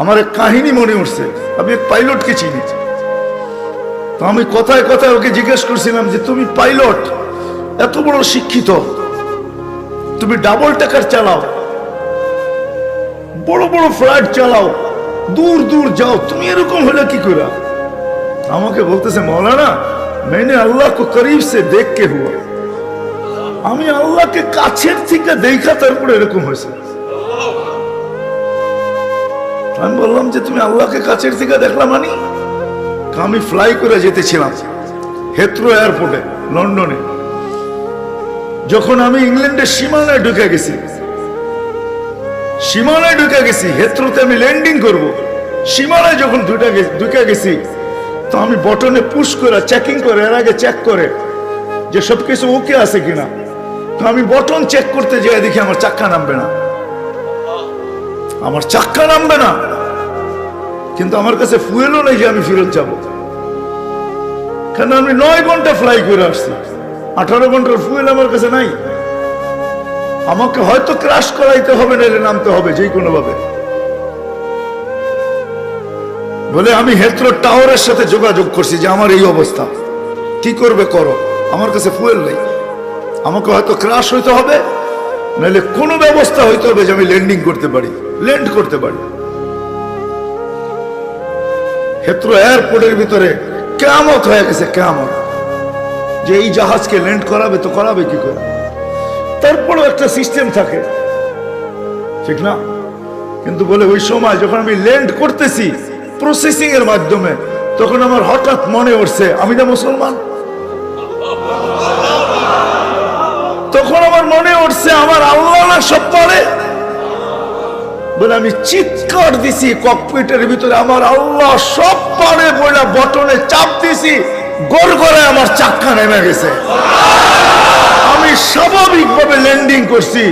আমার এক কাহিনী মনে উঠছে। আমি এক পাইলটকে চিনি, তো আমি কথায় কথায় ওকে জিজ্ঞেস করছিলাম যে তুমি পাইলট, এত বড় শিক্ষিত, তুমি ডাবল টাকার চালাও, বড় বড় ফ্লাইট চালাও, দূর দূর যাও, তুমি এরকম হলে কি করে? আমাকে বলতেছে মৌলানা मैंने अल्लाह को करीब से देख के हुआ, আমি আল্লাহকে কাছের থেকে দেখা তারপরে এরকম হয়েছে। আমি বললাম যে তুমি আল্লাহকে কাছের থেকে দেখলা মানে? আমি ফ্লাই করে যেতেছিলাম হেথ্রো এয়ারপোর্টে লন্ডনে। যখন আমি ইংল্যান্ডের সীমানায় ঢুকে গেছি, হেথ্রোতে আমি ল্যান্ডিং করব, সীমানায় যখন ঢুকে গেছি, তো আমি বটনে পুশ করে চেকিং করে, এর আগে চেক করে যে সবকিছু ওকে আছে কিনা। তো আমি বটন চেক করতে যাই, দেখি আমার চাক্কা নামবে না, কিন্তু আমার কাছে ফুয়েলও নেই যে আমি ফেরত যাব, কারণ আমি 9 ঘন্টা ফ্লাই করে আসছি, 18 ঘন্টার ফুয়েল আমার কাছে নাই। আমাকে হয়তো ক্রাশ করাইতে হবে, নাইলে নামতে হবে যে কোনো ভাবে। বলে আমি হেথ্রো টাওয়ারের সাথে যোগাযোগ করছি যে আমার এই অবস্থা, কি করবে করো, আমার কাছে ফুয়েল নেই, আমাকে হয়তো ক্রাশ হইতে হবে, নাহলে কোনো ব্যবস্থা হইতে হবে যে আমি ল্যান্ড করতে পারি। হেথ্রো এয়ারপোর্টের ভিতরে কিয়ামত হয়ে গেছে, কিয়ামত, যে এই জাহাজকে ল্যান্ড করাবে, তো করাবে কি করে? তারপরেও একটা সিস্টেম থাকে, ঠিক না? কিন্তু বলে ওই সময় যখন আমি ল্যান্ড করতেছি প্রসেসিং এর মাধ্যমে, তখন আমার হঠাৎ মনে উঠছে আমি না মুসলমান। তখন আমার মনে উঠছে আমার আল্লাহ না সব পারে। বলে আমি চিৎকার দিছি ককপিটের ভিতরে, আমার আল্লাহ সব পারে বলে বটনে চাপ দিছি, গড়গড়ে আমার চাক্কা নেমে গেছে। আমি স্বাভাবিকভাবে ল্যান্ডিং করছি,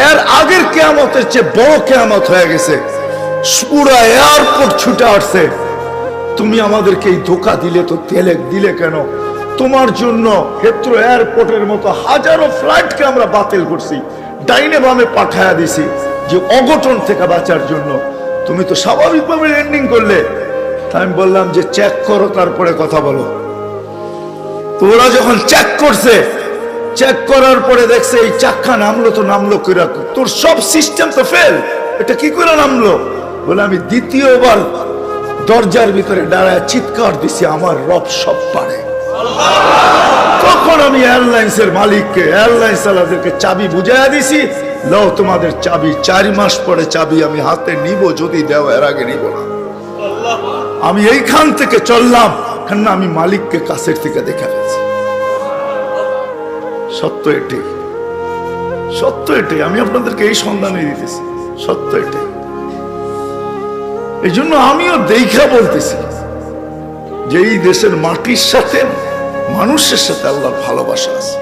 এর আগের কিয়ামতের চেয়ে বড় কিয়ামত হয়ে গেছে। পুরা এয়ারপোর্ট ছুটে আসছে, তুমি আমাদেরকে এই ধোকা দিলে, তো দিলে কেন? তোমার জন্য হেথ্রো এয়ারপোর্টের মতো হাজারো ফ্লাইটকে আমরা বাতিল করছি, ডাইনে বামে পাঠায়া দিছি যে অঘটন থেকে বাঁচার জন্য। তুমি তো স্বাভাবিকভাবে ল্যান্ডিং করলে। আমি বললাম যে চেক করো, তারপরে কথা বলো। তো ওরা যখন চেক করছে, চেক করার পরে দেখছে এই চাক্কা নামলো কইরা, তোর সব সিস্টেম তো ফেল, এটা কি করে নামলো? বলে আমি দ্বিতীয়বার দরজার ভিতরে দাঁড়ায় চিৎকার দিছি আমার রব সব পারে। তখন আমি এয়ারলাইন্সের মালিককে, এয়ারলাইন্স চালাদেরকে চাবি বুঝাইয়া দিছি, লও তোমাদের চাবি, 4 মাস পরে চাবি আমি হাতে নিব, যদি দেও, এর আগে নিব না। আমি এইখান থেকে চললাম, কেন আমি মালিককে কাছের থেকে দেখে ফেলছি। সত্য এটাই, আমি আপনাদেরকে এই সন্ধানে দিতেছি, সত্য এটাই। এই জন্য আমিও দেখা বলতেছি যে এই দেশের মাটির সাথে, মানুষের সাথে আল্লাহর ভালোবাসা আছে।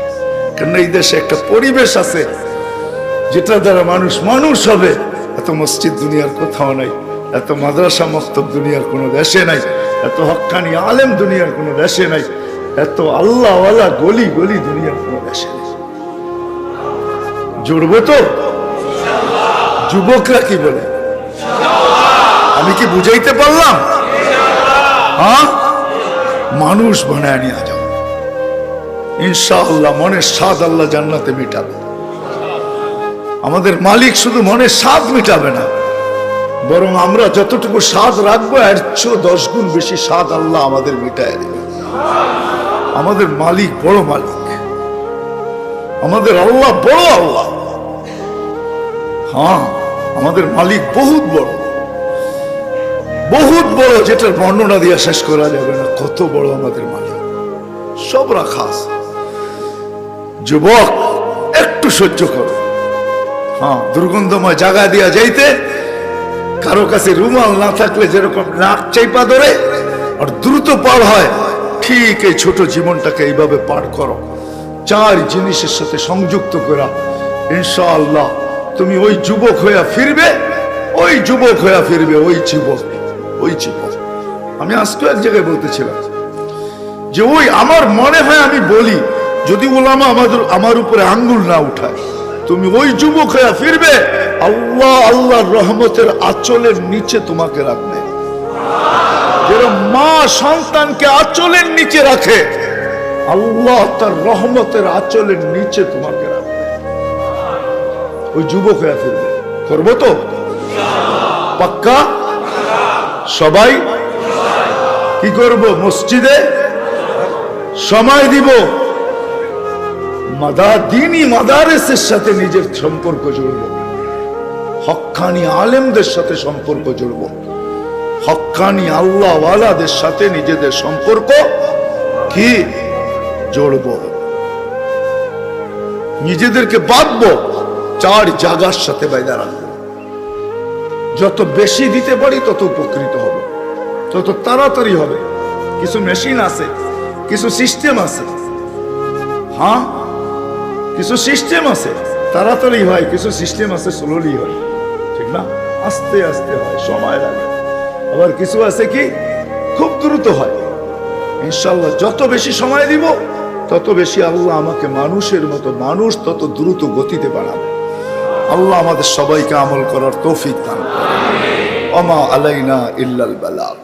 কেন এই দেশে একটা পরিবেশ আছে যেটা দ্বারা মানুষ হবে। এত মসজিদ দুনিয়ার কোথাও নাই, এত মাদ্রাসা মক্তব দুনিয়ার কোনো দেশে নাই, এত হক্কানি আলেম দুনিয়ার কোনো দেশে নাই, এত আল্লাহওয়ালা গলি দুনিয়ার কোনো দেশে নেই। জুড়বো তো? যুবকরা কি বলে? আমি কি বুঝাইতে পারলাম? হ্যাঁ, মানুষ বানায় নিয়ে যাও ইনশাআল্লাহ। মনের স্বাদ আল্লাহ জান্নাতে মিটাবে। আমাদের মালিক শুধু মনের স্বাদ মিটাবে না, বরং আমরা যতটুকু স্বাদ রাখবো এর চেয়ে 10 গুণ বেশি স্বাদ আল্লাহ আমাদের মিটায় দেবে। আমাদের মালিক বড় মালিক, আমাদের আল্লাহ বড় আল্লাহ। হ্যাঁ, আমাদের মালিক বহুত বড়, যেটার বর্ণনা দিয়ে শেষ করা যাবে না। কত বড় আমাদের মালিক, সব রাখা আছে। যুবক, একটু সহ্য করো। হ্যাঁ, দুর্গন্ধময় জায়গা দিয়া যাইতে কারো কাছে রুমাল না থাকলে যেরকম নাক চাইপা ধরে আর দ্রুত পার হয়, ঠিক এই ছোট জীবনটাকে এইভাবে পার করো, 4 জিনিসের সাথে সংযুক্ত করা। ইনশাআল্লাহ তুমি ওই যুবক হইয়া ফিরবে, ওই যুবক। আমি আজকে এক জায়গায় বলতেছিলাম যে ওই আমার মনে হয়, আমি বলি যদি ওলামা আমার উপরে আঙ্গুল না উঠায়, তুমি ওই যুবক হইয়া ফিরবে আল্লাহ আল্লাহর রহমতের আঁচলের নিচে তোমাকে রাখবে। যেরকম মা সন্তানকে আঁচলের নিচে রাখে, আল্লাহ তার রহমতের আঁচলের নিচে তোমাকে রাখবে। ওই যুবক হয়ে ফিরবে। করবো তো পাক্কা? সবাই কি করব? মসজিদে সময় দিব, দিনী মাদারেসের সাথে নিজের সম্পর্ক জুড়ব, হক্কানি আলেমদের সাথে সম্পর্ক জুড়ব, হক্কানি আল্লাহ ওয়ালাদের সাথে নিজেদের সম্পর্ক কি জড়ব, নিজেদেরকে বাঁধবো, চার জায়গার সাথে বাইদা রাখবো। যত বেশি দিতে পারি তত উপকৃত হব, তত তাড়াতাড়ি হবে। কিছু মেশিন আছে, কিছু সিস্টেম আছে, হ্যাঁ কিছু সিস্টেম আছে তাড়াতাড়ি হয়, কিছু সিস্টেম আছে স্লোলি হয়, ঠিক না? আস্তে আস্তে হয়, সময় লাগে। আবার কিছু আছে কি খুব দ্রুত হয়। ইনশাআল্লাহ যত বেশি সময় দিব তত বেশি আল্লাহ আমাকে মানুষের মতো, মানুষ তত দ্রুত গতিতে বাড়াবে। আল্লাহ আমাদের সবাইকে আমল করার তৌফিক দান করুন। ওমা আলাইনা ইল্লাল বালাগ।